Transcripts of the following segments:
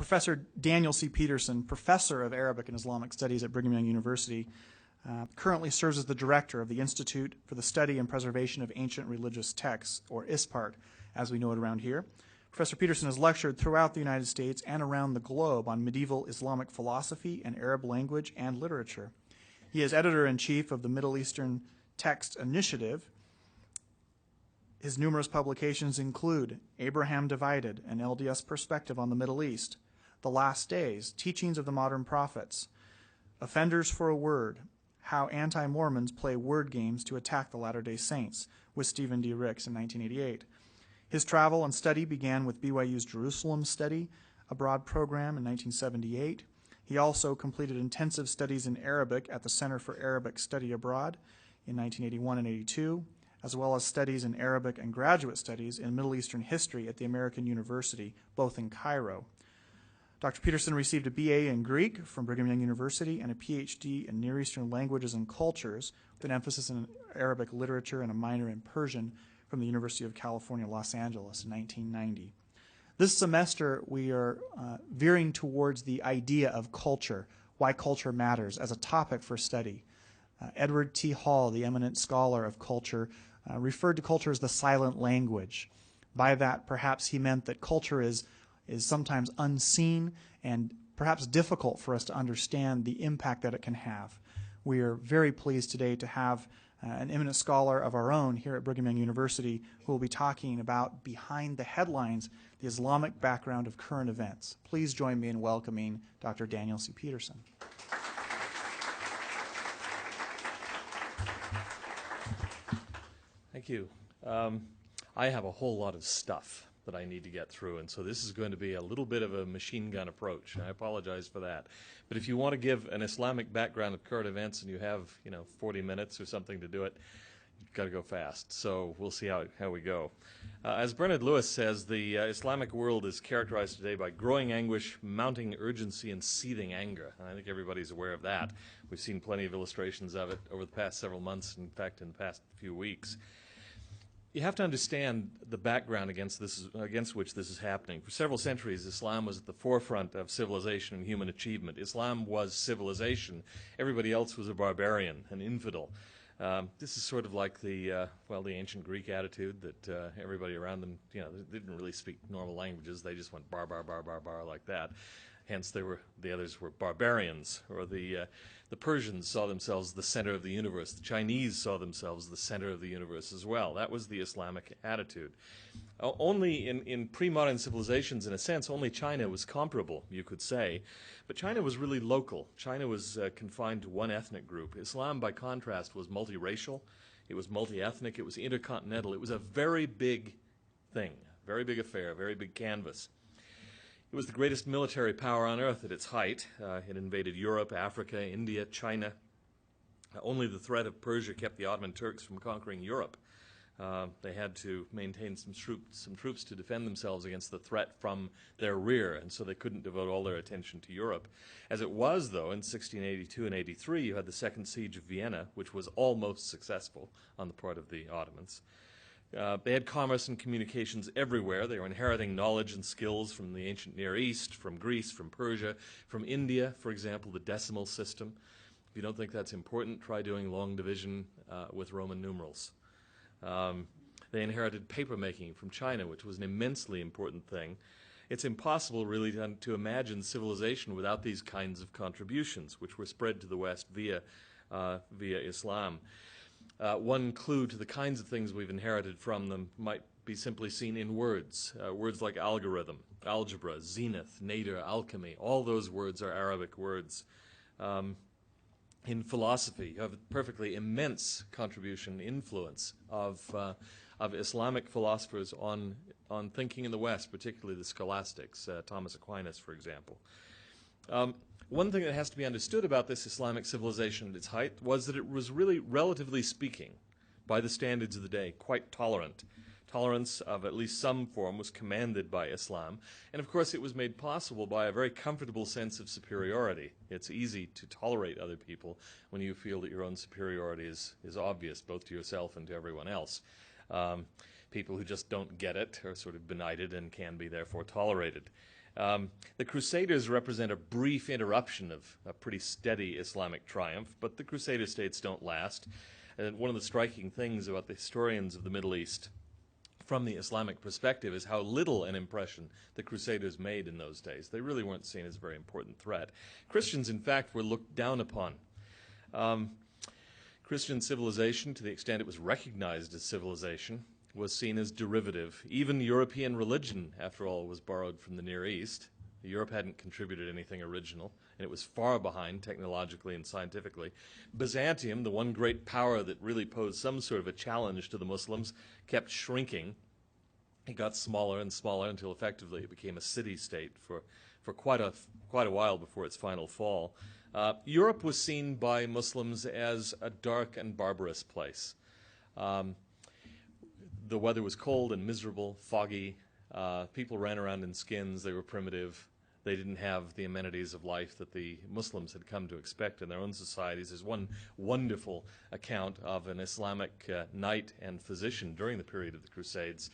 Professor Daniel C. Peterson, professor of Arabic and Islamic Studies at Brigham Young University, currently serves as the director of the Institute for the Study and Preservation of Ancient Religious Texts, or ISPART, as we know it around here. Professor Peterson has lectured throughout the United States and around the globe on medieval Islamic philosophy and Arab language and literature. He is editor-in-chief of the Middle Eastern Text Initiative. His numerous publications include Abraham Divided, an LDS Perspective on the Middle East, The Last Days, Teachings of the Modern Prophets, Offenders for a Word, How Anti-Mormons Play Word Games to Attack the Latter-day Saints, with Stephen D. Ricks in 1988. His travel and study began with BYU's Jerusalem Study Abroad program in 1978. He also completed intensive studies in Arabic at the Center for Arabic Study Abroad in 1981 and 82, as well as studies in Arabic and graduate studies in Middle Eastern history at the American University, both in Cairo. Dr. Peterson received a BA in Greek from Brigham Young University and a PhD in Near Eastern Languages and Cultures with an emphasis in Arabic literature and a minor in Persian from the University of California, Los Angeles in 1990. This semester, we are veering towards the idea of culture, why culture matters, as a topic for study. Edward T. Hall, the eminent scholar of culture, referred to culture as the silent language. By that, perhaps he meant that culture is sometimes unseen and perhaps difficult for us to understand the impact that it can have. We are very pleased today to have an eminent scholar of our own here at Brigham Young University who will be talking about behind the headlines, the Islamic background of current events. Please join me in welcoming Dr. Daniel C. Peterson. Thank you. I have a whole lot of stuff that I need to get through, and so this is going to be a little bit of a machine gun approach, and I apologize for that. But if you want to give an Islamic background of current events and you have, 40 minutes or something to do it, you've got to go fast. So we'll see how we go. As Bernard Lewis says, the Islamic world is characterized today by growing anguish, mounting urgency, and seething anger. And I think everybody's aware of that. We've seen plenty of illustrations of it over the past several months, in fact, in the past few weeks. You have to understand the background against which this is happening. For several centuries, Islam was at the forefront of civilization and human achievement. Islam was civilization. Everybody else was a barbarian, an infidel. This is sort of like the ancient Greek attitude that everybody around them, they didn't really speak normal languages. They just went bar, bar, bar, bar, bar like that. Hence, the others were barbarians, or the Persians saw themselves the center of the universe. The Chinese saw themselves the center of the universe as well. That was the Islamic attitude. Only in pre-modern civilizations, in a sense, only China was comparable, you could say. But China was really local. China was confined to one ethnic group. Islam, by contrast, was multiracial. It was multi-ethnic. It was intercontinental. It was a very big thing, very big affair, very big canvas. It was the greatest military power on earth at its height. It invaded Europe, Africa, India, China. Only the threat of Persia kept the Ottoman Turks from conquering Europe. They had to maintain some troops to defend themselves against the threat from their rear, and so they couldn't devote all their attention to Europe. As it was, though, in 1682 and 83, you had the Second Siege of Vienna, which was almost successful on the part of the Ottomans. They had commerce and communications everywhere. They were inheriting knowledge and skills from the ancient Near East, from Greece, from Persia, from India, for example, the decimal system. If you don't think that's important, try doing long division with Roman numerals. They inherited papermaking from China, which was an immensely important thing. It's impossible, really, to imagine civilization without these kinds of contributions, which were spread to the West via Islam. One clue to the kinds of things we've inherited from them might be simply seen in words. Words like algorithm, algebra, zenith, nadir, alchemy. All those words are Arabic words. In philosophy, you have a perfectly immense contribution, influence of Islamic philosophers on thinking in the West, particularly the scholastics, Thomas Aquinas, for example. One thing that has to be understood about this Islamic civilization at its height was that it was really, relatively speaking, by the standards of the day, quite tolerant. Tolerance of at least some form was commanded by Islam, and of course it was made possible by a very comfortable sense of superiority. It's easy to tolerate other people when you feel that your own superiority is obvious, both to yourself and to everyone else. People who just don't get it are sort of benighted and can be therefore tolerated. The Crusaders represent a brief interruption of a pretty steady Islamic triumph, but the Crusader states don't last. And one of the striking things about the historians of the Middle East from the Islamic perspective is how little an impression the Crusaders made in those days. They really weren't seen as a very important threat. Christians, in fact, were looked down upon. Christian civilization, to the extent it was recognized as civilization, was seen as derivative. Even European religion, after all, was borrowed from the Near East. Europe hadn't contributed anything original, and it was far behind technologically and scientifically. Byzantium, the one great power that really posed some sort of a challenge to the Muslims, kept shrinking. It got smaller and smaller until effectively it became a city-state for quite a while before its final fall. Europe was seen by Muslims as a dark and barbarous place. The weather was cold and miserable, foggy. People ran around in skins. They were primitive. They didn't have the amenities of life that the Muslims had come to expect in their own societies. There's one wonderful account of an Islamic knight and physician during the period of the Crusades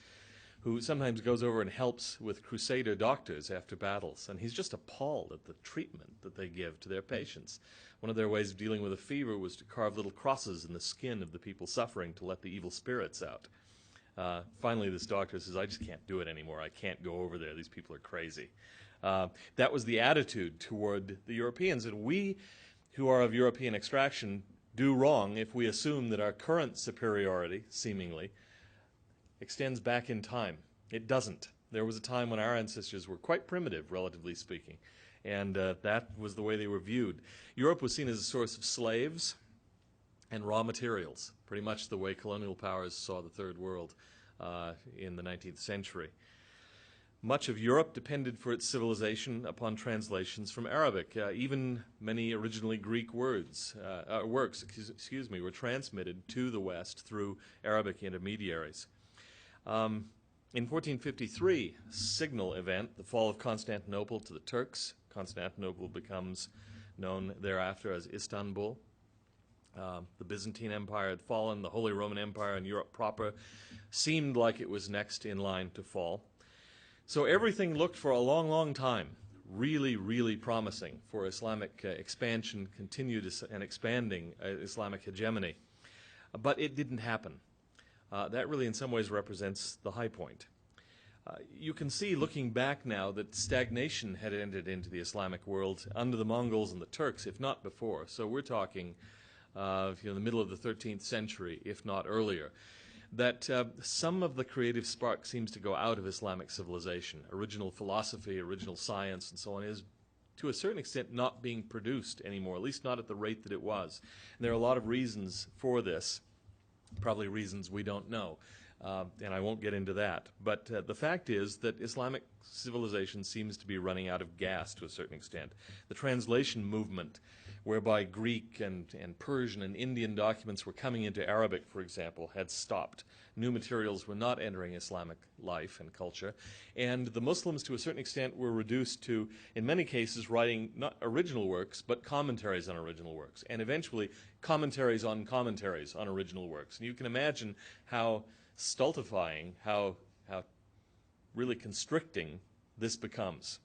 who sometimes goes over and helps with Crusader doctors after battles. And he's just appalled at the treatment that they give to their patients. One of their ways of dealing with a fever was to carve little crosses in the skin of the people suffering to let the evil spirits out. Finally, this doctor says, I just can't do it anymore. I can't go over there. These people are crazy. That was the attitude toward the Europeans. And we, who are of European extraction, do wrong if we assume that our current superiority, seemingly, extends back in time. It doesn't. There was a time when our ancestors were quite primitive, relatively speaking, and that was the way they were viewed. Europe was seen as a source of slaves and raw materials, pretty much the way colonial powers saw the Third World in the 19th century. Much of Europe depended for its civilization upon translations from Arabic. Even many originally Greek works were transmitted to the West through Arabic intermediaries. In 1453, signal event, the fall of Constantinople to the Turks. Constantinople becomes known thereafter as Istanbul. The Byzantine Empire had fallen. The Holy Roman Empire and Europe proper seemed like it was next in line to fall. So everything looked for a long, long time really, really promising for Islamic expansion, continued and expanding Islamic hegemony. But it didn't happen. That really in some ways represents the high point. You can see, looking back now, that stagnation had entered into the Islamic world under the Mongols and the Turks, if not before. So we're talking the middle of the 13th century, if not earlier, that some of the creative spark seems to go out of Islamic civilization. Original philosophy, original science, and so on is, to a certain extent, not being produced anymore, at least not at the rate that it was. And there are a lot of reasons for this, probably reasons we don't know, and I won't get into that. But the fact is that Islamic civilization seems to be running out of gas to a certain extent. The translation movement, whereby Greek and Persian and Indian documents were coming into Arabic, for example, had stopped. New materials were not entering Islamic life and culture. And the Muslims, to a certain extent, were reduced to, in many cases, writing not original works, but commentaries on original works. And eventually, commentaries on original works. And you can imagine how stultifying, how really constricting this becomes.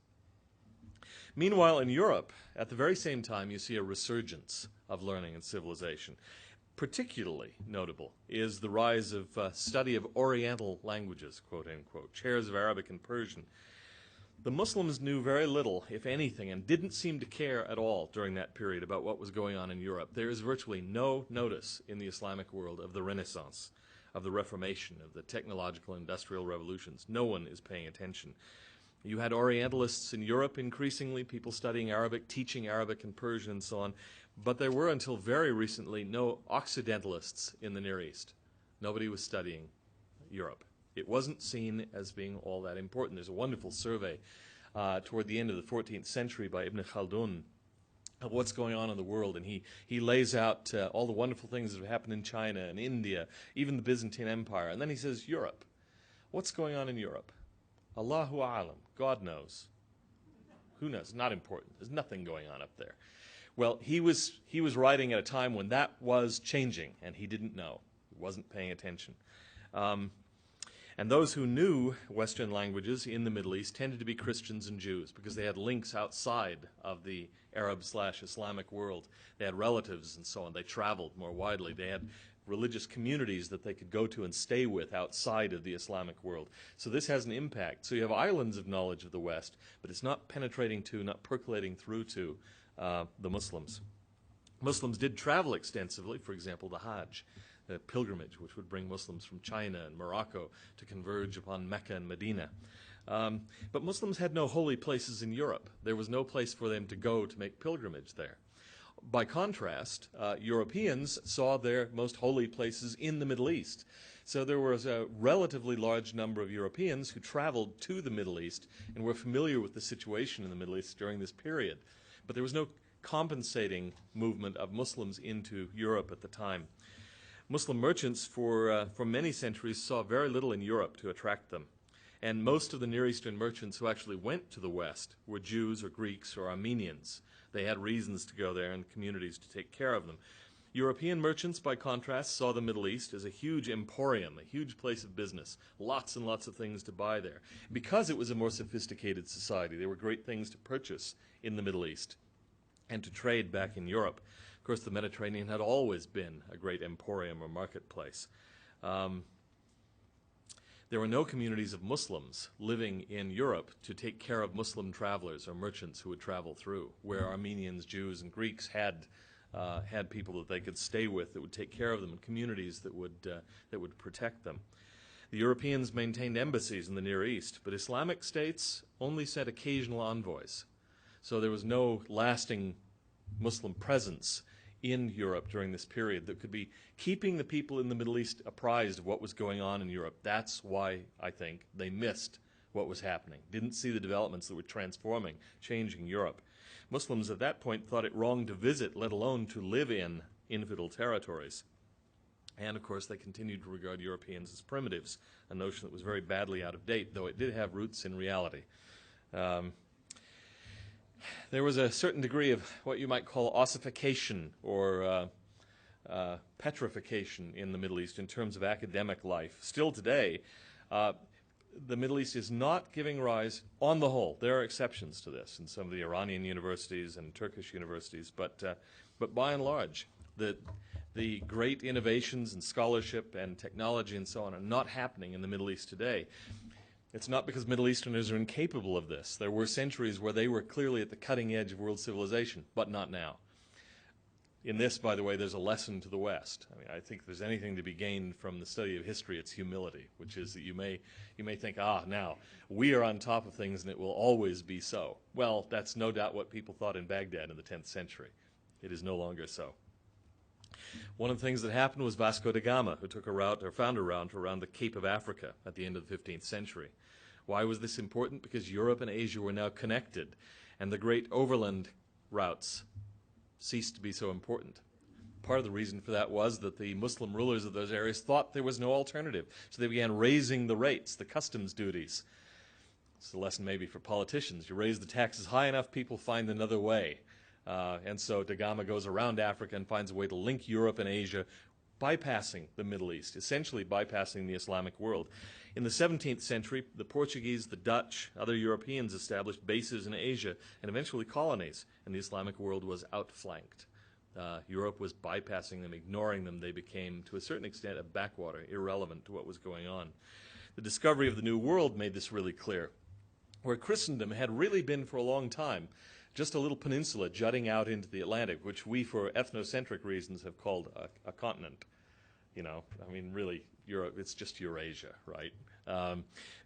Meanwhile, in Europe, at the very same time, you see a resurgence of learning and civilization. Particularly notable is the rise of study of Oriental languages, quote unquote, chairs of Arabic and Persian. The Muslims knew very little, if anything, and didn't seem to care at all during that period about what was going on in Europe. There is virtually no notice in the Islamic world of the Renaissance, of the Reformation, of the technological industrial revolutions. No one is paying attention. You had Orientalists in Europe increasingly, people studying Arabic, teaching Arabic and Persian and so on, but there were until very recently no Occidentalists in the Near East. Nobody was studying Europe. It wasn't seen as being all that important. There's a wonderful survey toward the end of the 14th century by Ibn Khaldun of what's going on in the world, and he lays out all the wonderful things that have happened in China and India, even the Byzantine Empire, and then he says, Europe. What's going on in Europe? Allahu A'lam. God knows. Who knows? Not important. There's nothing going on up there. Well, he was writing at a time when that was changing, and he didn't know. He wasn't paying attention. And And those who knew Western languages in the Middle East tended to be Christians and Jews because they had links outside of the Arab/Islamic world. They had relatives and so on. They traveled more widely. They had religious communities that they could go to and stay with outside of the Islamic world. So this has an impact. So you have islands of knowledge of the West, but it's not penetrating to, not percolating through to the Muslims. Muslims did travel extensively, for example, the Hajj, the pilgrimage, which would bring Muslims from China and Morocco to converge upon Mecca and Medina. But Muslims had no holy places in Europe. There was no place for them to go to make pilgrimage there. By contrast, Europeans saw their most holy places in the Middle East. So there was a relatively large number of Europeans who traveled to the Middle East and were familiar with the situation in the Middle East during this period. But there was no compensating movement of Muslims into Europe at the time. Muslim merchants for many centuries saw very little in Europe to attract them. And most of the Near Eastern merchants who actually went to the West were Jews or Greeks or Armenians. They had reasons to go there and communities to take care of them. European merchants, by contrast, saw the Middle East as a huge emporium, a huge place of business, lots and lots of things to buy there. Because it was a more sophisticated society, there were great things to purchase in the Middle East and to trade back in Europe. Of course, the Mediterranean had always been a great emporium or marketplace. There were no communities of Muslims living in Europe to take care of Muslim travelers or merchants who would travel through, where Armenians, Jews, and Greeks had people that they could stay with that would take care of them, and communities that would protect them. The Europeans maintained embassies in the Near East, but Islamic states only sent occasional envoys. So there was no lasting Muslim presence in Europe during this period that could be keeping the people in the Middle East apprised of what was going on in Europe. That's why I think they missed what was happening, didn't see the developments that were transforming, changing Europe. Muslims at that point thought it wrong to visit, let alone to live in infidel territories. And, of course, they continued to regard Europeans as primitives, a notion that was very badly out of date, though it did have roots in reality. There was a certain degree of what you might call ossification or petrification in the Middle East in terms of academic life. Still today, the Middle East is not giving rise, on the whole, there are exceptions to this in some of the Iranian universities and Turkish universities, but by and large, the great innovations in scholarship and technology and so on are not happening in the Middle East today. It's not because Middle Easterners are incapable of this. There were centuries where they were clearly at the cutting edge of world civilization, but not now. In this, by the way, there's a lesson to the West. I mean, I think if there's anything to be gained from the study of history, it's humility, which is that you may think, now, we are on top of things and it will always be so. Well, that's no doubt what people thought in Baghdad in the 10th century. It is no longer so. One of the things that happened was Vasco da Gama, who took a route, or found a route around the Cape of Africa at the end of the 15th century. Why was this important? Because Europe and Asia were now connected, and the great overland routes ceased to be so important. Part of the reason for that was that the Muslim rulers of those areas thought there was no alternative, so they began raising the rates, the customs duties. It's a lesson maybe for politicians. You raise the taxes high enough, people find another way. And so Da Gama goes around Africa and finds a way to link Europe and Asia, bypassing the Middle East, essentially bypassing the Islamic world. In the 17th century, the Portuguese, the Dutch, other Europeans established bases in Asia and eventually colonies, and the Islamic world was outflanked. Europe was bypassing them, ignoring them. They became, to a certain extent, a backwater, irrelevant to what was going on. The discovery of the New World made this really clear, where Christendom had really been for a long time just a little peninsula jutting out into the Atlantic, which we, for ethnocentric reasons, have called a continent. You know, I mean, really, Europe, it's just Eurasia, right?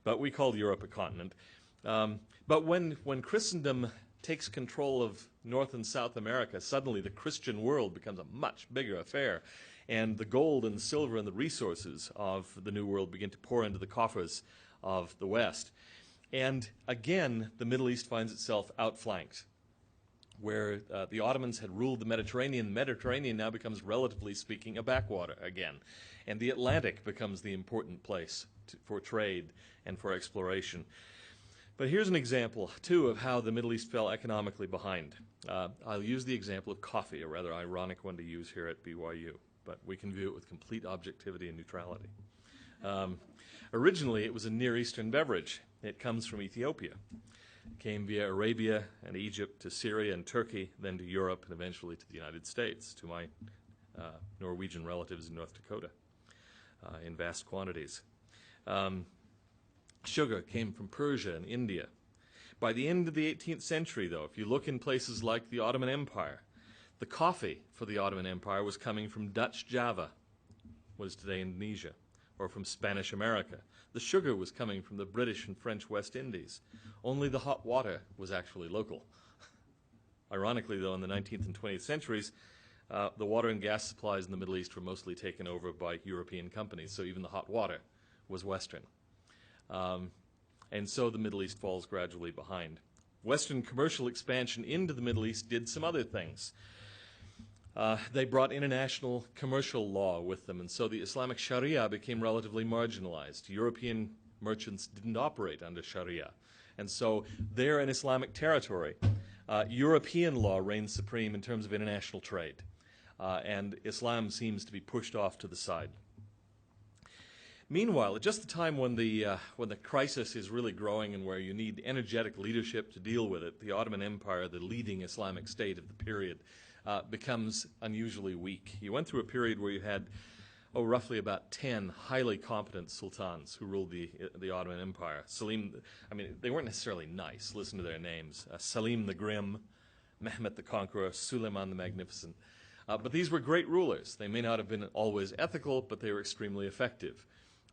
But we called Europe a continent. But when Christendom takes control of North and South America, suddenly the Christian world becomes a much bigger affair. And the gold and silver and the resources of the New World begin to pour into the coffers of the West. And again, the Middle East finds itself outflanked, where the Ottomans had ruled the Mediterranean. The Mediterranean now becomes, relatively speaking, a backwater again. And the Atlantic becomes the important place for trade and for exploration. But here's an example, too, of how the Middle East fell economically behind. I'll use the example of coffee, a rather ironic one to use here at BYU, but we can view it with complete objectivity and neutrality. Originally, it was a Near Eastern beverage. It comes from Ethiopia. It came via Arabia and Egypt to Syria and Turkey, then to Europe, and eventually to the United States, to my Norwegian relatives in North Dakota, in vast quantities. Sugar came from Persia and India. By the end of the 18th century, though, if you look in places like the Ottoman Empire, the coffee for the Ottoman Empire was coming from Dutch Java, what is today Indonesia, or from Spanish America. The sugar was coming from the British and French West Indies. Only the hot water was actually local. Ironically, though, in the 19th and 20th centuries, the water and gas supplies in the Middle East were mostly taken over by European companies, so even the hot water was Western. And so the Middle East falls gradually behind. Western commercial expansion into the Middle East did some other things. They brought international commercial law with them, and so the Islamic Sharia became relatively marginalized. European merchants didn't operate under Sharia, and so they're in Islamic territory. European law reigns supreme in terms of international trade, and Islam seems to be pushed off to the side. Meanwhile, at just the time when the crisis is really growing and where you need energetic leadership to deal with it, the Ottoman Empire, the leading Islamic state of the period, becomes unusually weak. You went through a period where you had, roughly about 10 highly competent sultans who ruled the Ottoman Empire. They weren't necessarily nice. Listen to their names. Selim the Grim, Mehmet the Conqueror, Suleiman the Magnificent. But these were great rulers. They may not have been always ethical, but they were extremely effective.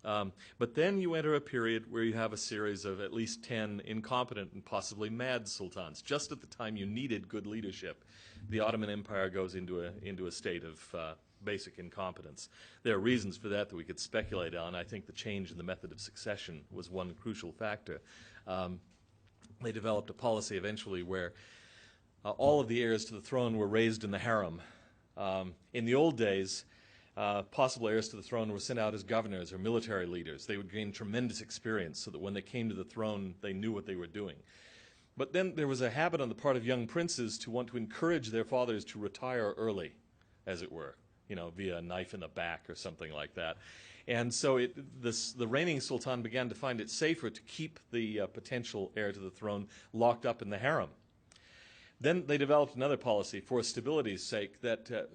But then you enter a period where you have a series of at least 10 incompetent and possibly mad sultans. Just at the time you needed good leadership, the Ottoman Empire goes into a state of basic incompetence. There are reasons for that we could speculate on. I think the change in the method of succession was one crucial factor. They developed a policy eventually where all of the heirs to the throne were raised in the harem. In the old days, possible heirs to the throne were sent out as governors or military leaders. They would gain tremendous experience so that when they came to the throne, they knew what they were doing. But then there was a habit on the part of young princes to want to encourage their fathers to retire early, as it were, via a knife in the back or something like that. And so the reigning sultan began to find it safer to keep the potential heir to the throne locked up in the harem. Then they developed another policy for stability's sake that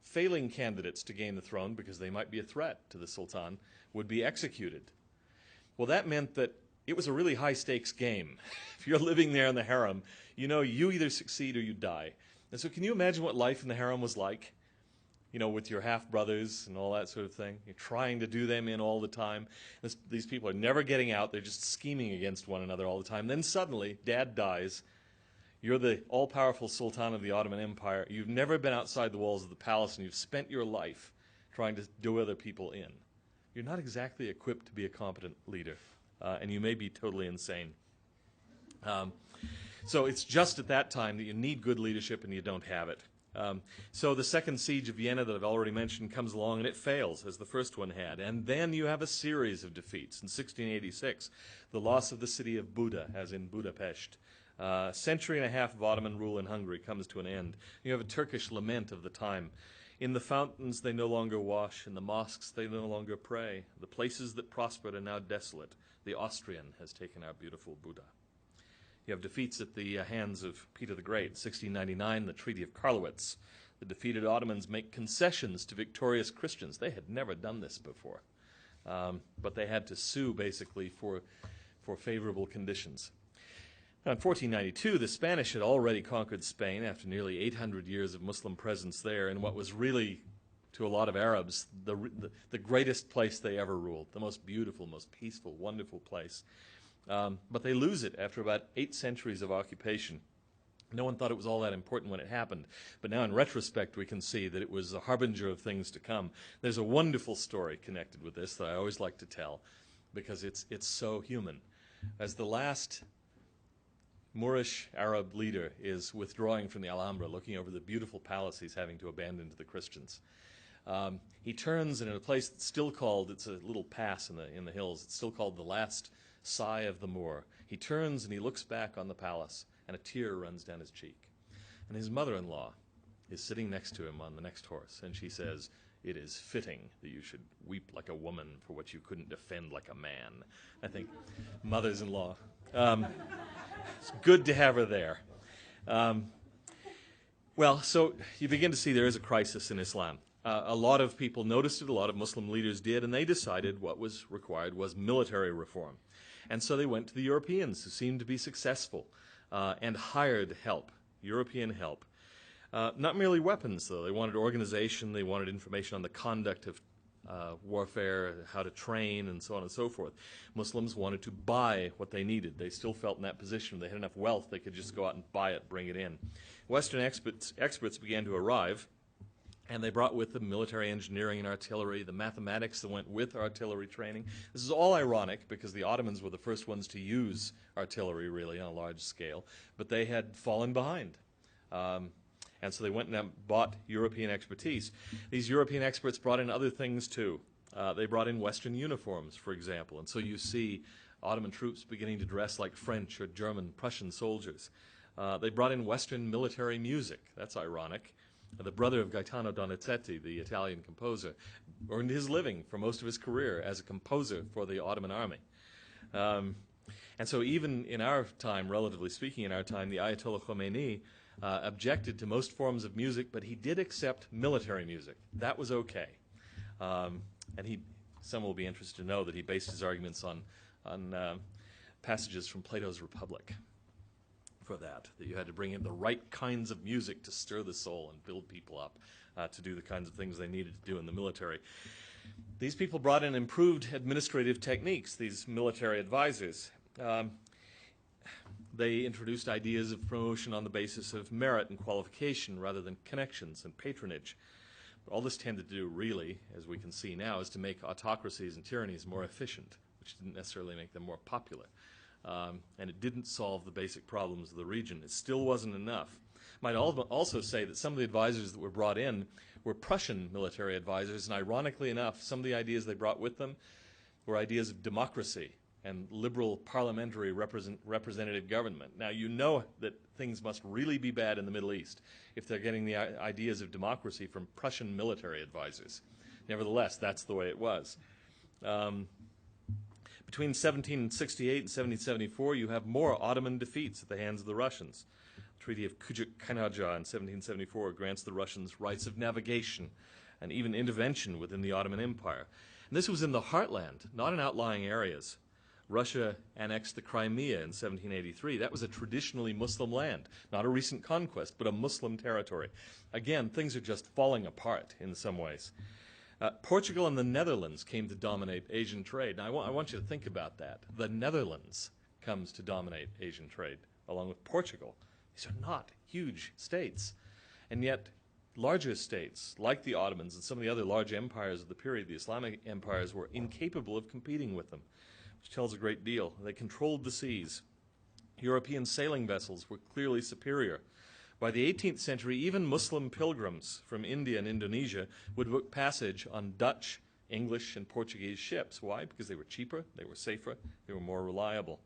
failing candidates to gain the throne, because they might be a threat to the sultan, would be executed. Well, that meant that it was a really high-stakes game. If you're living there in the harem, you either succeed or you die. And so can you imagine what life in the harem was like? With your half-brothers and all that sort of thing. You're trying to do them in all the time. These people are never getting out. They're just scheming against one another all the time. Then suddenly, Dad dies. You're the all-powerful Sultan of the Ottoman Empire. You've never been outside the walls of the palace, and you've spent your life trying to do other people in. You're not exactly equipped to be a competent leader, and you may be totally insane. So it's just at that time that you need good leadership, and you don't have it. So the second siege of Vienna that I've already mentioned comes along, and it fails, as the first one had. And then you have a series of defeats. In 1686, the loss of the city of Buda, as in Budapest. A century and a half of Ottoman rule in Hungary comes to an end. You have a Turkish lament of the time. In the fountains they no longer wash, in the mosques they no longer pray. The places that prospered are now desolate. The Austrian has taken our beautiful Buddha. You have defeats at the hands of Peter the Great. 1699, the Treaty of Karlowitz. The defeated Ottomans make concessions to victorious Christians. They had never done this before, but they had to sue basically for favorable conditions. Now, in 1492, the Spanish had already conquered Spain after nearly 800 years of Muslim presence there in what was really, to a lot of Arabs, the greatest place they ever ruled, the most beautiful, most peaceful, wonderful place. But they lose it after about 8 centuries of occupation. No one thought it was all that important when it happened, but now in retrospect we can see that it was a harbinger of things to come. There's a wonderful story connected with this that I always like to tell because it's so human. As the last Moorish Arab leader is withdrawing from the Alhambra, looking over the beautiful palace he's having to abandon to the Christians. He turns, and in a place that's still called, it's a little pass in the hills, it's still called the last sigh of the Moor. He turns and he looks back on the palace, and a tear runs down his cheek. And his mother-in-law is sitting next to him on the next horse, and she says, it is fitting that you should weep like a woman for what you couldn't defend like a man. I think mothers-in-law. It's good to have her there. Well, so you begin to see there is a crisis in Islam. A lot of people noticed it, a lot of Muslim leaders did, and they decided what was required was military reform. And so they went to the Europeans, who seemed to be successful, and hired help, European help. Not merely weapons, though. They wanted organization, they wanted information on the conduct of warfare, how to train, and so on and so forth. Muslims wanted to buy what they needed. They still felt in that position. They had enough wealth, they could just go out and buy it, bring it in. Western experts began to arrive, and they brought with them military engineering and artillery, the mathematics that went with artillery training. This is all ironic because the Ottomans were the first ones to use artillery, really, on a large scale, but they had fallen behind. And so they went and bought European expertise. These European experts brought in other things, too. They brought in Western uniforms, for example, and so you see Ottoman troops beginning to dress like French or German, Prussian soldiers. They brought in Western military music. That's ironic. The brother of Gaetano Donizetti, the Italian composer, earned his living for most of his career as a composer for the Ottoman army. And so even in our time, relatively speaking in our time, the Ayatollah Khomeini objected to most forms of music, but he did accept military music. That was okay. And some will be interested to know that he based his arguments on passages from Plato's Republic for that you had to bring in the right kinds of music to stir the soul and build people up to do the kinds of things they needed to do in the military. These people brought in improved administrative techniques, these military advisors. They introduced ideas of promotion on the basis of merit and qualification rather than connections and patronage. But all this tended to do, really, as we can see now, is to make autocracies and tyrannies more efficient, which didn't necessarily make them more popular. And it didn't solve the basic problems of the region. It still wasn't enough. Might also say that some of the advisors that were brought in were Prussian military advisors, and ironically enough, some of the ideas they brought with them were ideas of democracy and liberal parliamentary representative government. Now, you know that things must really be bad in the Middle East if they're getting the ideas of democracy from Prussian military advisors. Nevertheless, that's the way it was. Between 1768 and 1774, you have more Ottoman defeats at the hands of the Russians. The Treaty of Kujuk-Kanaja in 1774 grants the Russians rights of navigation and even intervention within the Ottoman Empire. And this was in the heartland, not in outlying areas. Russia annexed the Crimea in 1783. That was a traditionally Muslim land, not a recent conquest, but a Muslim territory. Again, things are just falling apart in some ways. Portugal and the Netherlands came to dominate Asian trade. Now, I want you to think about that. The Netherlands comes to dominate Asian trade, along with Portugal. These are not huge states. And yet, larger states, like the Ottomans and some of the other large empires of the period, the Islamic empires, were incapable of competing with them, which tells a great deal. They controlled the seas. European sailing vessels were clearly superior. By the 18th century, even Muslim pilgrims from India and Indonesia would book passage on Dutch, English, and Portuguese ships. Why? Because they were cheaper, they were safer, they were more reliable.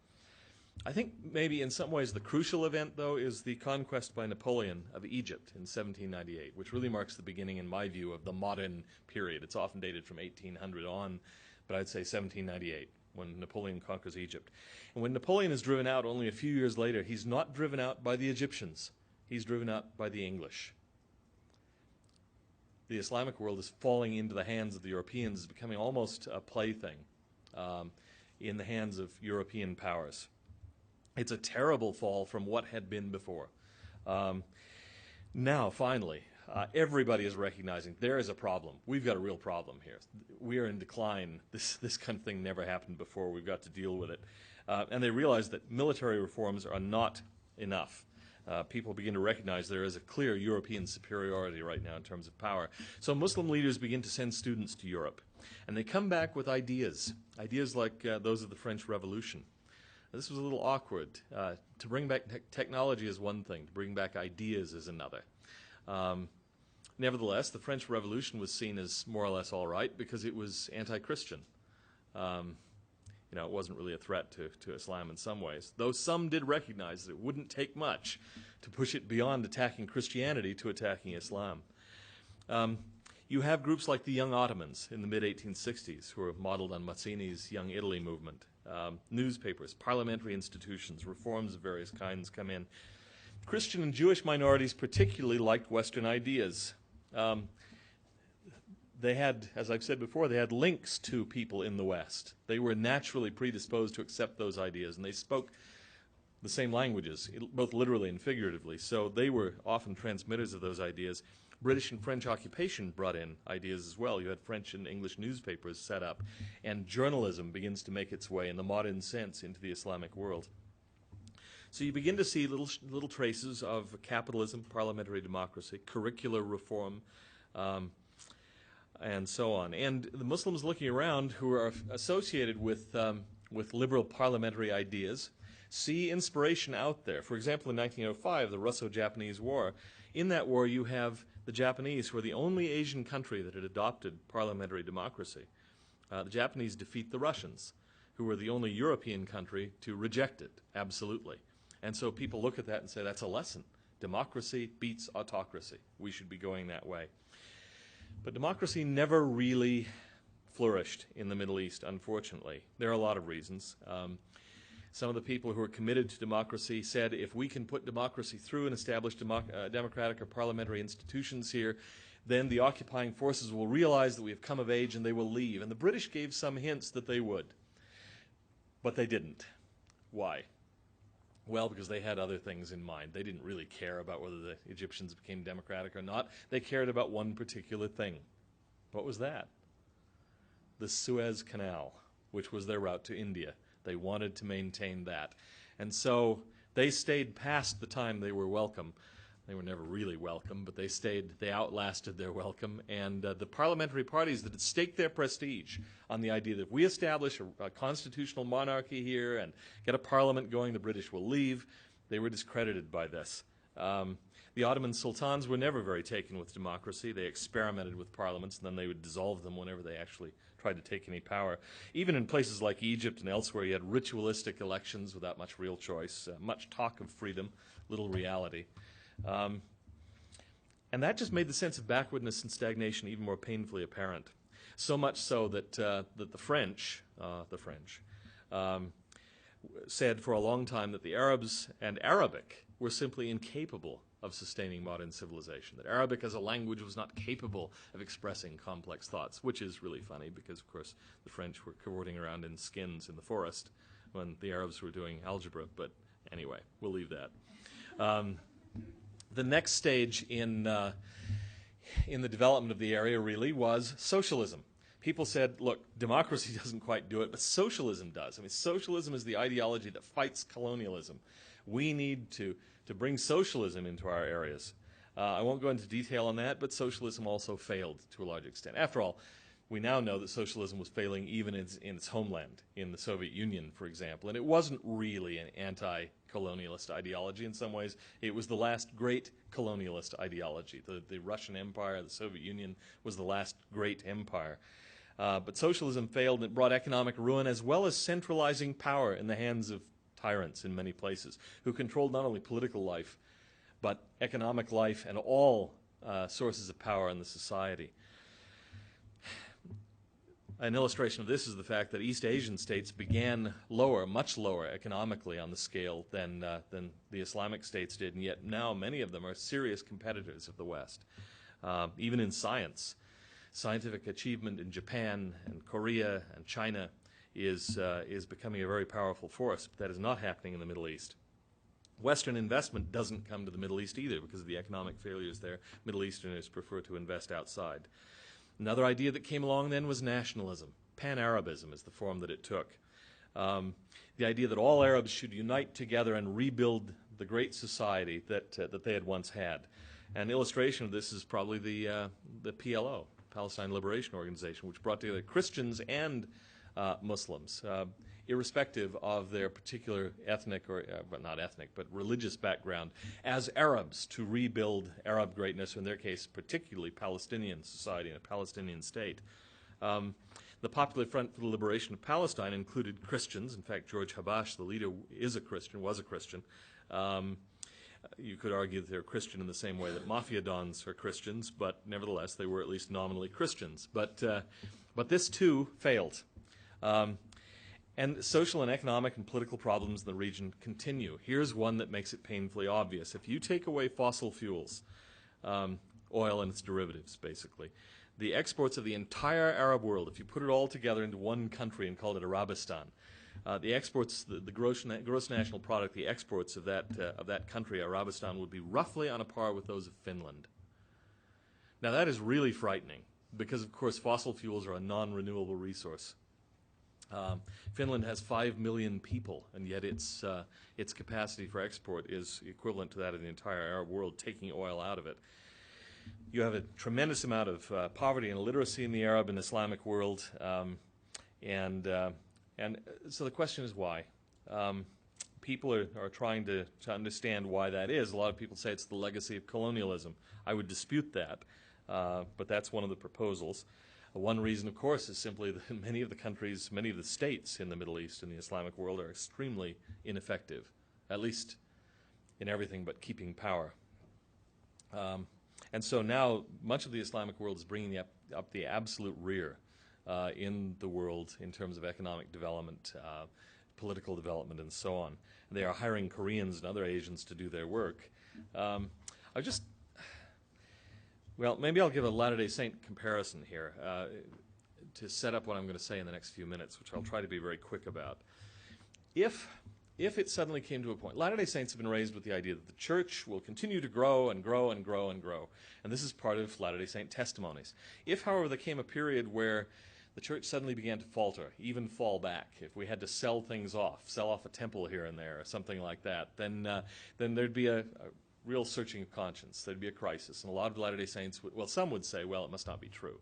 I think maybe in some ways the crucial event, though, is the conquest by Napoleon of Egypt in 1798, which really marks the beginning, in my view, of the modern period. It's often dated from 1800 on, but I'd say 1798. When Napoleon conquers Egypt. And when Napoleon is driven out only a few years later, he's not driven out by the Egyptians. He's driven out by the English. The Islamic world is falling into the hands of the Europeans, is becoming almost a plaything in the hands of European powers. It's a terrible fall from what had been before. Now, finally, everybody is recognizing there is a problem. We've got a real problem here. We are in decline. This kind of thing never happened before. We've got to deal with it. And they realize that military reforms are not enough. People begin to recognize there is a clear European superiority right now in terms of power. So Muslim leaders begin to send students to Europe. And they come back with ideas like those of the French Revolution. This was a little awkward. To bring back technology is one thing. To bring back ideas is another. Nevertheless, the French Revolution was seen as more or less all right because it was anti-Christian. It wasn't really a threat to Islam in some ways, though some did recognize that it wouldn't take much to push it beyond attacking Christianity to attacking Islam. You have groups like the Young Ottomans in the mid-1860s who were modeled on Mazzini's Young Italy movement. Newspapers, parliamentary institutions, reforms of various kinds come in. Christian and Jewish minorities particularly liked Western ideas. They had, as I've said before, they had links to people in the West. They were naturally predisposed to accept those ideas, and they spoke the same languages, both literally and figuratively. So they were often transmitters of those ideas. British and French occupation brought in ideas as well. You had French and English newspapers set up, and journalism begins to make its way in the modern sense into the Islamic world. So you begin to see little traces of capitalism, parliamentary democracy, curricular reform, and so on. And the Muslims looking around who are associated with liberal parliamentary ideas see inspiration out there. For example, in 1905, the Russo-Japanese War. In that war, you have the Japanese, who are the only Asian country that had adopted parliamentary democracy. The Japanese defeat the Russians, who were the only European country to reject it, absolutely. And so people look at that and say, that's a lesson. Democracy beats autocracy. We should be going that way. But democracy never really flourished in the Middle East, unfortunately. There are a lot of reasons. Some of the people who are committed to democracy said, if we can put democracy through and establish democratic or parliamentary institutions here, then the occupying forces will realize that we have come of age and they will leave. And the British gave some hints that they would. But they didn't. Why? Well, because they had other things in mind. They didn't really care about whether the Egyptians became democratic or not. They cared about one particular thing. What was that? The Suez Canal, which was their route to India. They wanted to maintain that. And so they stayed past the time they were welcome. They were never really welcome, but they outlasted their welcome. And the parliamentary parties that had staked their prestige on the idea that if we establish a constitutional monarchy here and get a parliament going, the British will leave, they were discredited by this. The Ottoman sultans were never very taken with democracy. They experimented with parliaments, and then they would dissolve them whenever they actually tried to take any power. Even in places like Egypt and elsewhere, you had ritualistic elections without much real choice, much talk of freedom, little reality. And that just made the sense of backwardness and stagnation even more painfully apparent. So much so that the French said for a long time that the Arabs and Arabic were simply incapable of sustaining modern civilization, that Arabic as a language was not capable of expressing complex thoughts, which is really funny because, of course, the French were cavorting around in skins in the forest when the Arabs were doing algebra. But anyway, we'll leave that. The next stage in the development of the area really was socialism. People said, look, democracy doesn't quite do it, but socialism does. I mean, socialism is the ideology that fights colonialism. We need to bring socialism into our areas. I won't go into detail on that, but socialism also failed to a large extent. After all, we now know that socialism was failing even in its homeland, in the Soviet Union, for example. And it wasn't really an anti-colonialist ideology. In some ways, it was the last great colonialist ideology. The Russian Empire, the Soviet Union, was the last great empire. But socialism failed, and it brought economic ruin as well as centralizing power in the hands of tyrants in many places who controlled not only political life, but economic life and all sources of power in the society. An illustration of this is the fact that East Asian states began lower, much lower economically on the scale than the Islamic states did, and yet now many of them are serious competitors of the West. Even in science, scientific achievement in Japan and Korea and China is becoming a very powerful force, but that is not happening in the Middle East. Western investment doesn't come to the Middle East either because of the economic failures there. Middle Easterners prefer to invest outside. Another idea that came along then was nationalism. Pan-Arabism is the form that it took. The idea that all Arabs should unite together and rebuild the great society that they had once had. An illustration of this is probably the PLO, Palestine Liberation Organization, which brought together Christians and Muslims, irrespective of their particular ethnic but not ethnic, but religious background, as Arabs to rebuild Arab greatness, in their case, particularly Palestinian society and a Palestinian state. The Popular Front for the Liberation of Palestine included Christians. In fact, George Habash, the leader, was a Christian, You could argue that they're Christian in the same way that mafia dons are Christians, but nevertheless they were at least nominally Christians. But this too failed. And social and economic and political problems in the region continue. Here's one that makes it painfully obvious. If you take away fossil fuels, oil and its derivatives basically, the exports of the entire Arab world, if you put it all together into one country and called it Arabistan, the exports, the gross national product, the exports of that country, Arabistan, would be roughly on a par with those of Finland. Now that is really frightening because, of course, fossil fuels are a non-renewable resource. Finland has 5 million people, and yet its capacity for export is equivalent to that of the entire Arab world, taking oil out of it. You have a tremendous amount of poverty and illiteracy in the Arab and Islamic world, and so the question is why. People are trying to understand why that is. A lot of people say it's the legacy of colonialism. I would dispute that, but that's one of the proposals. One reason, of course, is simply that many of the countries, many of the states in the Middle East and the Islamic world are extremely ineffective, at least in everything but keeping power. And so now much of the Islamic world is bringing up the absolute rear in the world in terms of economic development, political development, and so on. They are hiring Koreans and other Asians to do their work. Well, maybe I'll give a Latter-day Saint comparison here to set up what I'm going to say in the next few minutes, which I'll try to be very quick about. If it suddenly came to a point, Latter-day Saints have been raised with the idea that the church will continue to grow and grow and grow and grow, and this is part of Latter-day Saint testimonies. If, however, there came a period where the church suddenly began to falter, even fall back, if we had to sell things off, sell off a temple here and there, or something like that, then there'd be a real searching of conscience. There'd be a crisis. And a lot of Latter-day Saints, some would say, well, it must not be true.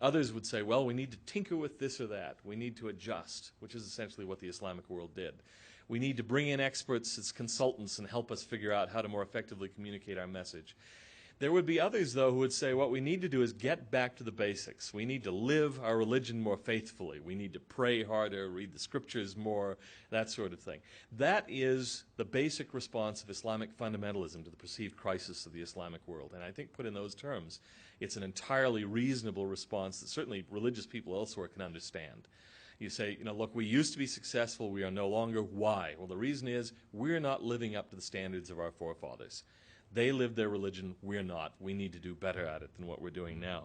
Others would say, well, we need to tinker with this or that. We need to adjust, which is essentially what the Islamic world did. We need to bring in experts as consultants and help us figure out how to more effectively communicate our message. There would be others, though, who would say what we need to do is get back to the basics. We need to live our religion more faithfully. We need to pray harder, read the scriptures more, that sort of thing. That is the basic response of Islamic fundamentalism to the perceived crisis of the Islamic world. And I think put in those terms, it's an entirely reasonable response that certainly religious people elsewhere can understand. You say, look, we used to be successful, we are no longer. Why? Well, the reason is we're not living up to the standards of our forefathers. They lived their religion, we're not. We need to do better at it than what we're doing now.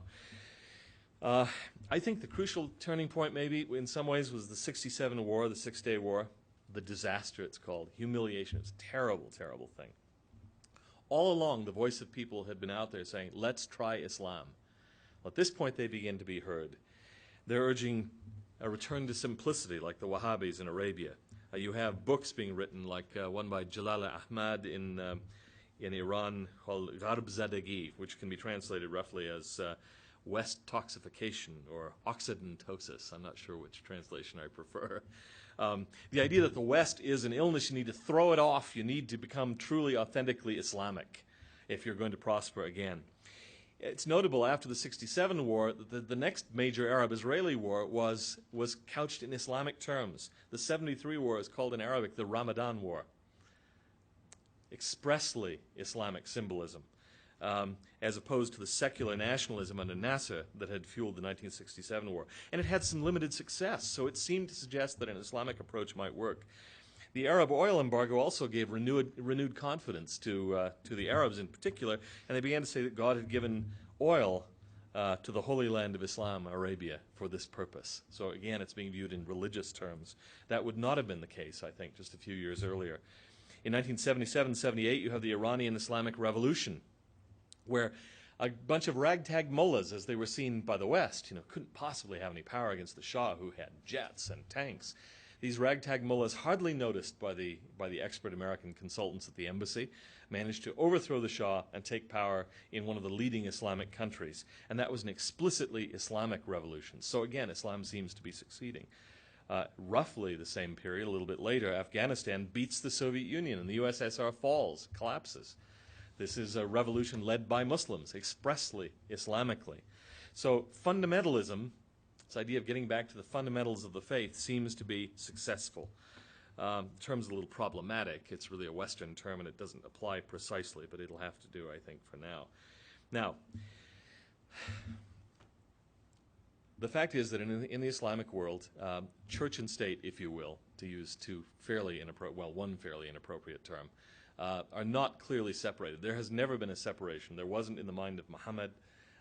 I think the crucial turning point maybe in some ways was the 67 war, the Six-Day War, the disaster it's called, humiliation. It's a terrible, terrible thing. All along, the voice of people had been out there saying, let's try Islam. Well, at this point, they begin to be heard. They're urging a return to simplicity like the Wahhabis in Arabia. You have books being written like one by Jalal Ahmad in Iran called Gharb Zadagi, which can be translated roughly as West toxification or occidentosis. I'm not sure which translation I prefer. The idea that the West is an illness, you need to throw it off. You need to become truly, authentically Islamic if you're going to prosper again. It's notable after the 67 war that the next major Arab-Israeli war was couched in Islamic terms. The 73 war is called in Arabic the Ramadan War. Expressly Islamic symbolism, as opposed to the secular nationalism under Nasser that had fueled the 1967 war. And it had some limited success, so it seemed to suggest that an Islamic approach might work. The Arab oil embargo also gave renewed confidence to the Arabs in particular, and they began to say that God had given oil to the Holy Land of Islam, Arabia, for this purpose. So again, it's being viewed in religious terms. That would not have been the case, I think, just a few years earlier. In 1977-78, you have the Iranian Islamic Revolution, where a bunch of ragtag mullahs, as they were seen by the West, couldn't possibly have any power against the Shah, who had jets and tanks. These ragtag mullahs, hardly noticed by the expert American consultants at the embassy, managed to overthrow the Shah and take power in one of the leading Islamic countries. And that was an explicitly Islamic revolution. So again, Islam seems to be succeeding. Roughly the same period, a little bit later, Afghanistan beats the Soviet Union and the USSR falls, collapses. This is a revolution led by Muslims, expressly Islamically. So fundamentalism, this idea of getting back to the fundamentals of the faith, seems to be successful. Term's a little problematic. It's really a Western term, and it doesn't apply precisely, but it'll have to do, I think, for now. Now, the fact is that in the Islamic world, church and state, if you will, to use one fairly inappropriate term, are not clearly separated. There has never been a separation. There wasn't in the mind of Muhammad.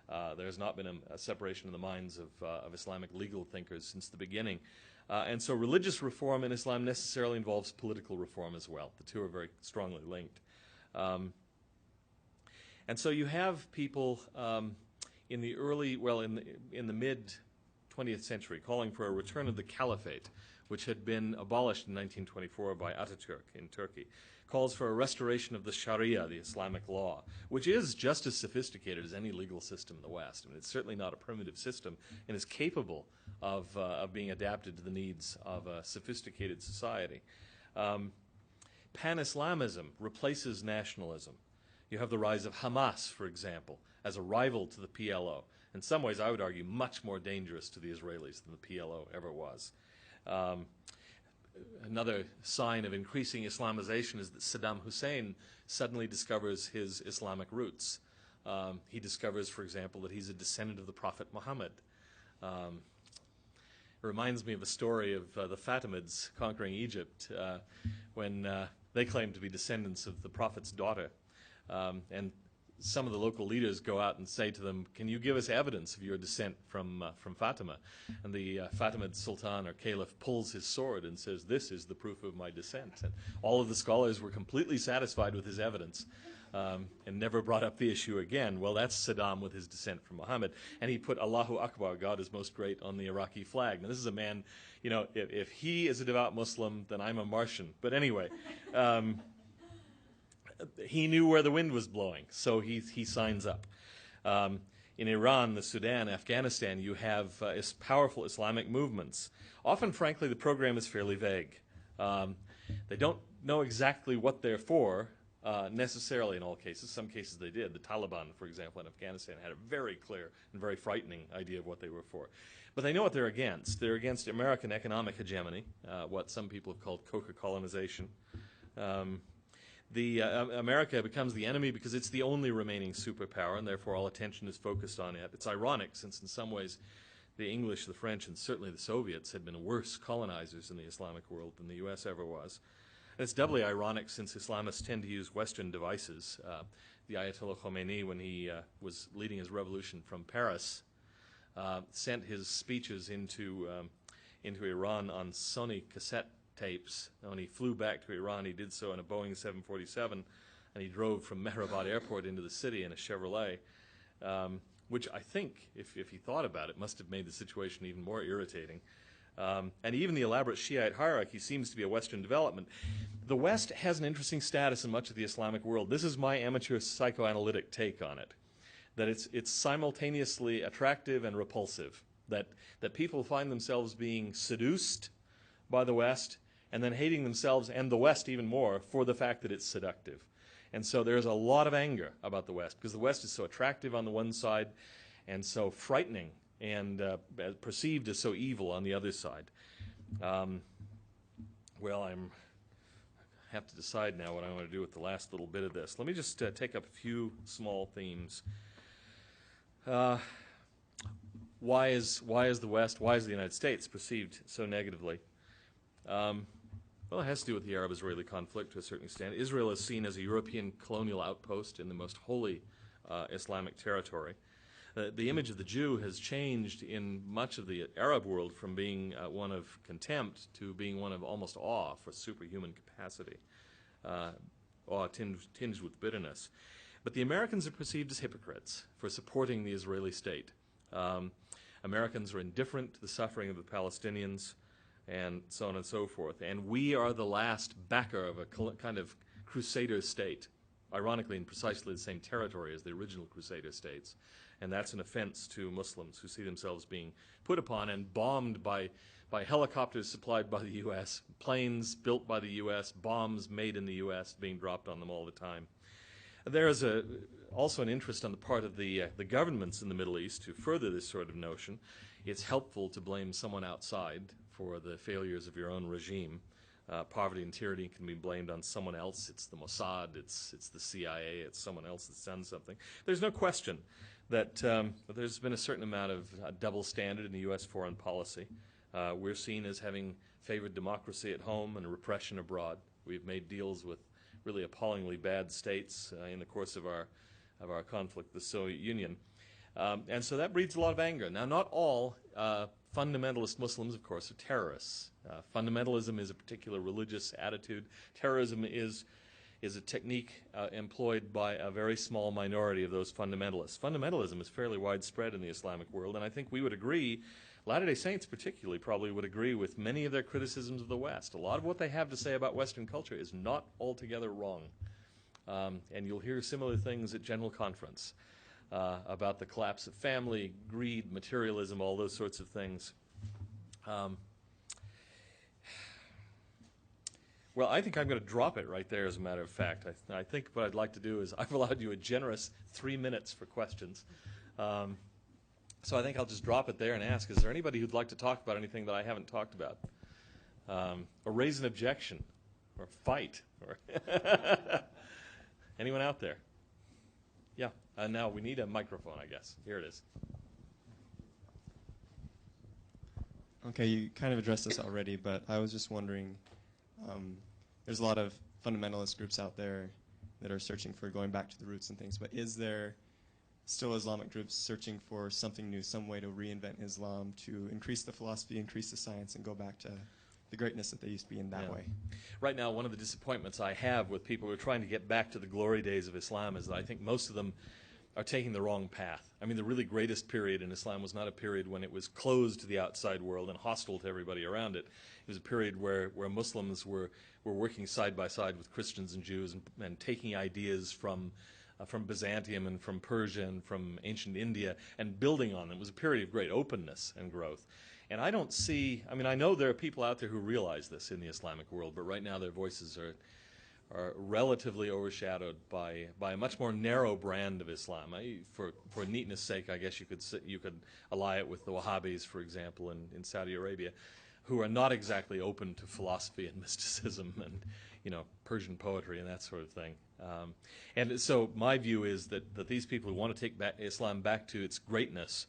There has not been a separation in the minds of Islamic legal thinkers since the beginning. And so religious reform in Islam necessarily involves political reform as well. The two are very strongly linked. And so you have people in the mid-20th century calling for a return of the caliphate, which had been abolished in 1924 by Ataturk in Turkey. Calls for a restoration of the Sharia, the Islamic law, which is just as sophisticated as any legal system in the West. I mean, it's certainly not a primitive system and is capable of being adapted to the needs of a sophisticated society. Pan-Islamism replaces nationalism. You have the rise of Hamas, for example, as a rival to the PLO. In some ways, I would argue, much more dangerous to the Israelis than the PLO ever was. Another sign of increasing Islamization is that Saddam Hussein suddenly discovers his Islamic roots. He discovers, for example, that he's a descendant of the Prophet Muhammad. It reminds me of a story of the Fatimids conquering Egypt when they claimed to be descendants of the Prophet's daughter. And some of the local leaders go out and say to them, "Can you give us evidence of your descent from Fatima?" And the Fatimid Sultan or Caliph pulls his sword and says, "This is the proof of my descent." And all of the scholars were completely satisfied with his evidence and never brought up the issue again. Well, that's Saddam with his descent from Muhammad. And he put Allahu Akbar, God is most great, on the Iraqi flag. Now, this is a man, you know, if he is a devout Muslim, then I'm a Martian. But anyway, he knew where the wind was blowing, so he signs up. In Iran, the Sudan, Afghanistan, you have powerful Islamic movements. Often, frankly, the program is fairly vague. They don't know exactly what they're for, necessarily in all cases. Some cases they did. The Taliban, for example, in Afghanistan had a very clear and very frightening idea of what they were for. But they know what they're against. They're against American economic hegemony, what some people have called coca-colonization. America becomes the enemy because it's the only remaining superpower, and therefore all attention is focused on it. It's ironic, since in some ways the English, the French, and certainly the Soviets had been worse colonizers in the Islamic world than the U.S. ever was. And it's doubly ironic since Islamists tend to use Western devices. The Ayatollah Khomeini, when he was leading his revolution from Paris, sent his speeches into Iran on Sony cassette tapes. When he flew back to Iran, he did so in a Boeing 747, and he drove from Mehrabad Airport into the city in a Chevrolet, which I think, if he thought about it, must have made the situation even more irritating. And even the elaborate Shiite hierarchy seems to be a Western development. The West has an interesting status in much of the Islamic world. This is my amateur psychoanalytic take on it, that it's simultaneously attractive and repulsive, that people find themselves being seduced by the West and then hating themselves and the West even more for the fact that it's seductive. And so there's a lot of anger about the West because the West is so attractive on the one side and so frightening and perceived as so evil on the other side. Well, I have to decide now what I want to do with the last little bit of this. Let me just take up a few small themes. Why is the West, why is the United States perceived so negatively? Well, it has to do with the Arab-Israeli conflict to a certain extent. Israel is seen as a European colonial outpost in the most holy Islamic territory. The image of the Jew has changed in much of the Arab world from being one of contempt to being one of almost awe for superhuman capacity, awe tinged with bitterness. But the Americans are perceived as hypocrites for supporting the Israeli state. Americans are indifferent to the suffering of the Palestinians, and so on and so forth. And we are the last backer of a kind of crusader state, ironically in precisely the same territory as the original crusader states. And that's an offense to Muslims who see themselves being put upon and bombed by helicopters supplied by the U.S., planes built by the U.S., bombs made in the U.S. being dropped on them all the time. There is also an interest on the part of the governments in the Middle East to further this sort of notion. It's helpful to blame someone outside for the failures of your own regime. Poverty and tyranny can be blamed on someone else. It's the Mossad, it's the CIA, it's someone else that's done something. There's no question that there's been a certain amount of double standard in the U.S. foreign policy. We're seen as having favored democracy at home and repression abroad. We've made deals with really appallingly bad states in the course of our conflict with the Soviet Union. And so that breeds a lot of anger. Now, not all fundamentalist Muslims, of course, are terrorists. Fundamentalism is a particular religious attitude. Terrorism is a technique employed by a very small minority of those fundamentalists. Fundamentalism is fairly widespread in the Islamic world, and I think we would agree, Latter-day Saints particularly probably would agree with many of their criticisms of the West. A lot of what they have to say about Western culture is not altogether wrong. And you'll hear similar things at General Conference about the collapse of family, greed, materialism, all those sorts of things. Well, I think I'm going to drop it right there, as a matter of fact. I think what I'd like to do is I've allowed you a generous 3 minutes for questions. So I think I'll just drop it there and ask, is there anybody who'd like to talk about anything that I haven't talked about? Or raise an objection, or fight, or anyone out there? Yeah, now we need a microphone, I guess. Here it is. Okay, you kind of addressed this already, but I was just wondering, there's a lot of fundamentalist groups out there that are searching for going back to the roots and things, but is there still Islamic groups searching for something new, some way to reinvent Islam, to increase the philosophy, increase the science, and go back to the greatness that they used to be in that way? Right now, one of the disappointments I have with people who are trying to get back to the glory days of Islam is that I think most of them are taking the wrong path. I mean, the really greatest period in Islam was not a period when it was closed to the outside world and hostile to everybody around it. It was a period where Muslims were working side by side with Christians and Jews and taking ideas from Byzantium and from Persia and from ancient India and building on them. It was a period of great openness and growth. And I don't see, I mean, I know there are people out there who realize this in the Islamic world, but right now their voices are relatively overshadowed by a much more narrow brand of Islam. For neatness sake, I guess you could ally it with the Wahhabis, for example, in Saudi Arabia, who are not exactly open to philosophy and mysticism and, Persian poetry and that sort of thing. And so my view is that these people who want to take Islam back to its greatness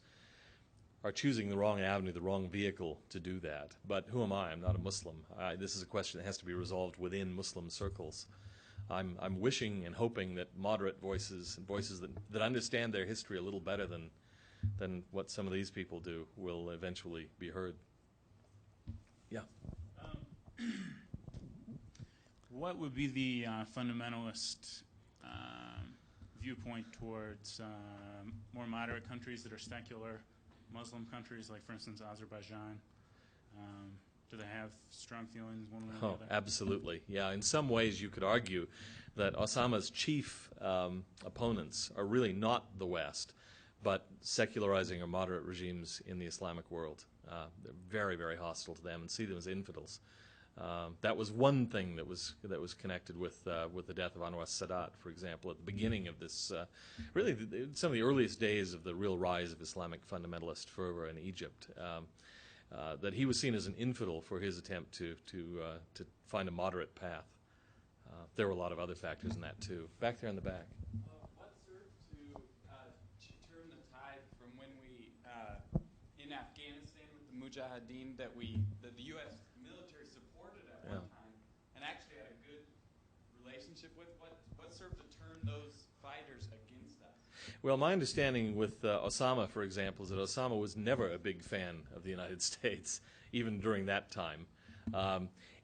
are choosing the wrong avenue, the wrong vehicle to do that. But who am I? I'm not a Muslim. This is a question that has to be resolved within Muslim circles. I'm wishing and hoping that moderate voices and voices that understand their history a little better than what some of these people do will eventually be heard. Yeah. What would be the fundamentalist viewpoint towards more moderate countries that are secular Muslim countries, like, for instance, Azerbaijan? Do they have strong feelings one way or the other? Absolutely. Yeah, in some ways you could argue that Osama's chief opponents are really not the West, but secularizing or moderate regimes in the Islamic world. They're very, very hostile to them and see them as infidels. That was one thing that was connected with the death of Anwar Sadat, for example, at the beginning of this, really some of the earliest days of the real rise of Islamic fundamentalist fervor in Egypt. That he was seen as an infidel for his attempt to find a moderate path. There were a lot of other factors in that too. Back there in the back. What served to turn the tide from when we, in Afghanistan with the Mujahideen, that the U.S. military supported at one time and actually had a good relationship with? What served to turn those fighters against us? Well, my understanding with Osama, for example, is that Osama was never a big fan of the United States, even during that time.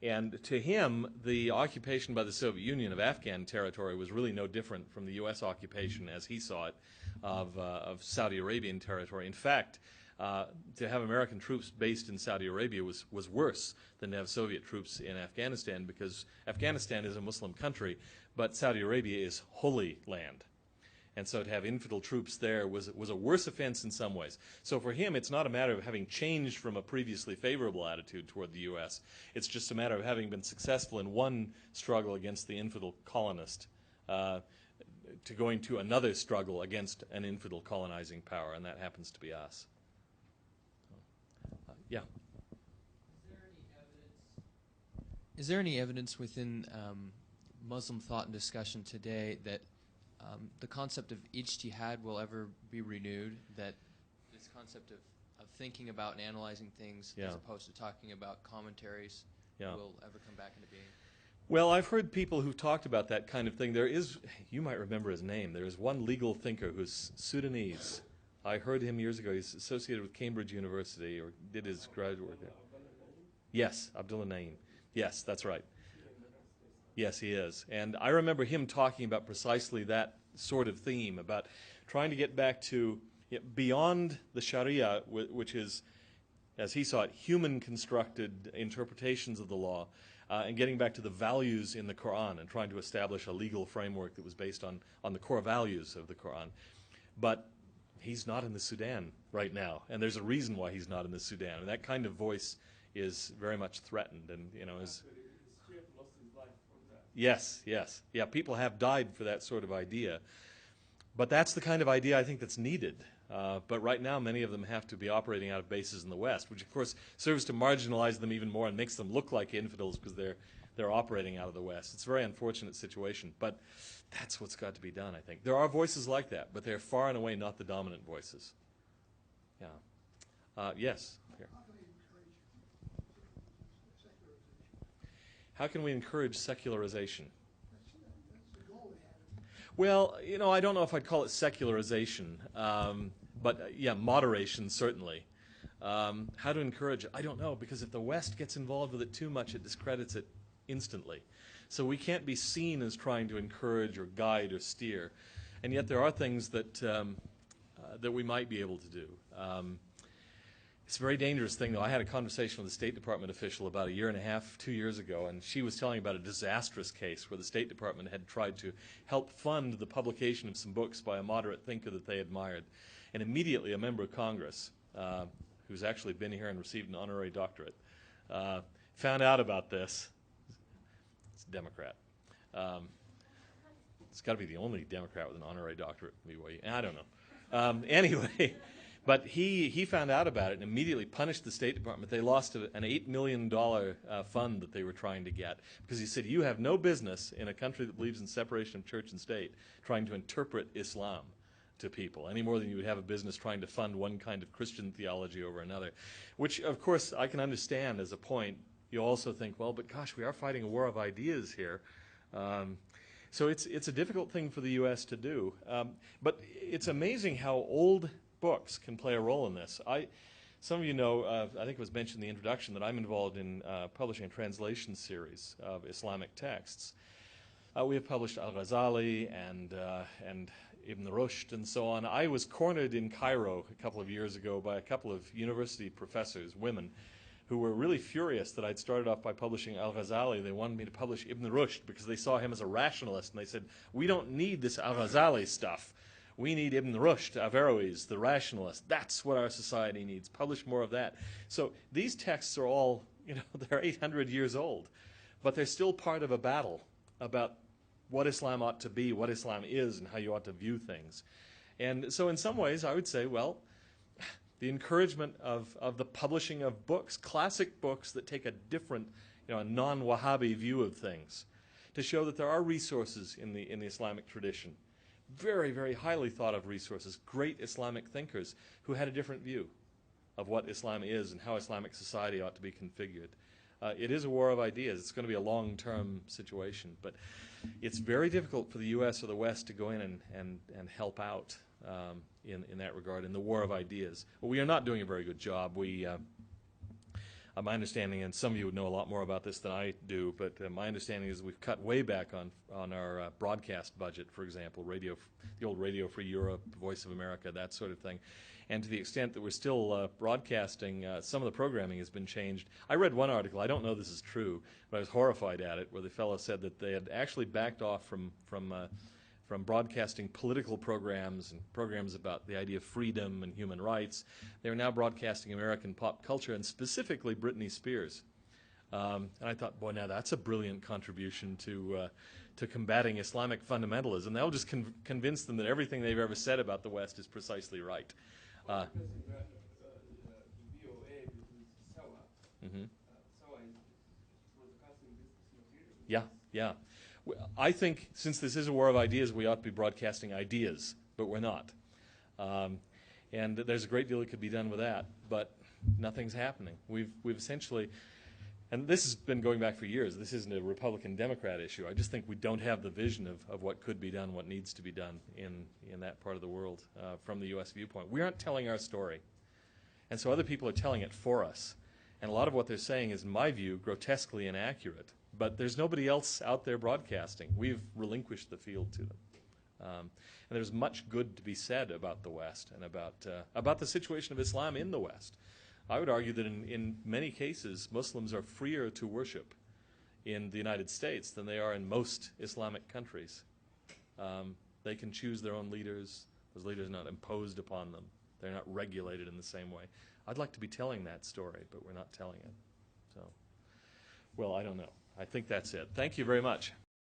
And to him, the occupation by the Soviet Union of Afghan territory was really no different from the U.S. occupation, as he saw it, of Saudi Arabian territory. In fact, to have American troops based in Saudi Arabia was worse than to have Soviet troops in Afghanistan, because Afghanistan is a Muslim country, but Saudi Arabia is Holy Land. And so to have infidel troops there was a worse offense in some ways. So for him, it's not a matter of having changed from a previously favorable attitude toward the U.S. It's just a matter of having been successful in one struggle against the infidel colonist to going to another struggle against an infidel colonizing power, and that happens to be us. Yeah. Is there any evidence Is there any evidence within Muslim thought and discussion today that the concept of ijtihad will ever be renewed, that this concept of thinking about and analyzing things as opposed to talking about commentaries will ever come back into being? Well, I've heard people who've talked about that kind of thing. There is, you might remember his name, there is one legal thinker who's Sudanese. I heard him years ago. He's associated with Cambridge University, or did his graduate work there. Yes, Abdullah Naim. Yes, that's right. Yes, he is. And I remember him talking about precisely that sort of theme, about trying to get back to beyond the Sharia, which is, as he saw it, human-constructed interpretations of the law, and getting back to the values in the Quran and trying to establish a legal framework that was based on the core values of the Quran. But he's not in the Sudan right now, and there's a reason why he's not in the Sudan. And that kind of voice is very much threatened, and yes, yeah. People have died for that sort of idea, but that's the kind of idea I think that's needed. But right now, many of them have to be operating out of bases in the West, which of course serves to marginalize them even more and makes them look like infidels because they're operating out of the West. It's a very unfortunate situation, but that's what's got to be done, I think. There are voices like that, but they're far and away not the dominant voices. Yeah. Yes. Here. How can we encourage secularization? Well, I don't know if I'd call it secularization, but moderation certainly. How to encourage it? I don't know, because if the West gets involved with it too much, it discredits it instantly. So we can't be seen as trying to encourage or guide or steer, and yet there are things that that we might be able to do. It's a very dangerous thing, though. I had a conversation with a State Department official about 1.5 years, 2 years ago, and she was telling about a disastrous case where the State Department had tried to help fund the publication of some books by a moderate thinker that they admired. And immediately a member of Congress, who's actually been here and received an honorary doctorate, found out about this. It's a Democrat. It's got to be the only Democrat with an honorary doctorate. I don't know. Anyway. But he found out about it and immediately punished the State Department. They lost an $8 million fund that they were trying to get because he said, you have no business in a country that believes in separation of church and state trying to interpret Islam to people any more than you would have a business trying to fund one kind of Christian theology over another, which, of course, I can understand as a point. You also think, well, but gosh, we are fighting a war of ideas here. So it's a difficult thing for the U.S. to do. But it's amazing how old books can play a role in this. Some of you know, I think it was mentioned in the introduction, that I'm involved in publishing a translation series of Islamic texts. We have published Al-Ghazali and Ibn Rushd and so on. I was cornered in Cairo a couple of years ago by a couple of university professors, women, who were really furious that I'd started off by publishing Al-Ghazali. They wanted me to publish Ibn Rushd because they saw him as a rationalist, and they said, we don't need this Al-Ghazali stuff. We need Ibn Rushd, Averroes, the rationalist. That's what our society needs. Publish more of that. So these texts are all, they're 800 years old, but they're still part of a battle about what Islam ought to be, what Islam is, and how you ought to view things. And so in some ways, I would say, well, the encouragement of the publishing of books, classic books that take a different, a non-Wahhabi view of things, to show that there are resources in the Islamic tradition. Very, very highly thought of resources, great Islamic thinkers who had a different view of what Islam is and how Islamic society ought to be configured. It is a war of ideas. It's going to be a long-term situation, but it's very difficult for the U.S. or the West to go in and help out in that regard in the war of ideas. Well, we are not doing a very good job. My understanding, and some of you would know a lot more about this than I do, but my understanding is we've cut way back on our broadcast budget, for example, the old Radio Free Europe, Voice of America, that sort of thing. And to the extent that we're still broadcasting, some of the programming has been changed. I read one article, I don't know this is true, but I was horrified at it, where the fellow said that they had actually backed off from broadcasting political programs and programs about the idea of freedom and human rights. They are now broadcasting American pop culture, and specifically Britney Spears. And I thought, boy, now that's a brilliant contribution to combating Islamic fundamentalism. That'll just convince them that everything they've ever said about the West is precisely right. Yeah, yeah. I think since this is a war of ideas, we ought to be broadcasting ideas, but we're not. And there's a great deal that could be done with that, but nothing's happening. We've essentially, and this has been going back for years, this isn't a Republican-Democrat issue. I just think we don't have the vision of what could be done, what needs to be done in that part of the world from the U.S. viewpoint. We aren't telling our story. And so other people are telling it for us. And a lot of what they're saying is, in my view, grotesquely inaccurate. But there's nobody else out there broadcasting. We've relinquished the field to them. And there's much good to be said about the West and about the situation of Islam in the West. I would argue that in many cases, Muslims are freer to worship in the United States than they are in most Islamic countries. They can choose their own leaders. Those leaders are not imposed upon them. They're not regulated in the same way. I'd like to be telling that story, but we're not telling it. So, well, I don't know. I think that's it. Thank you very much.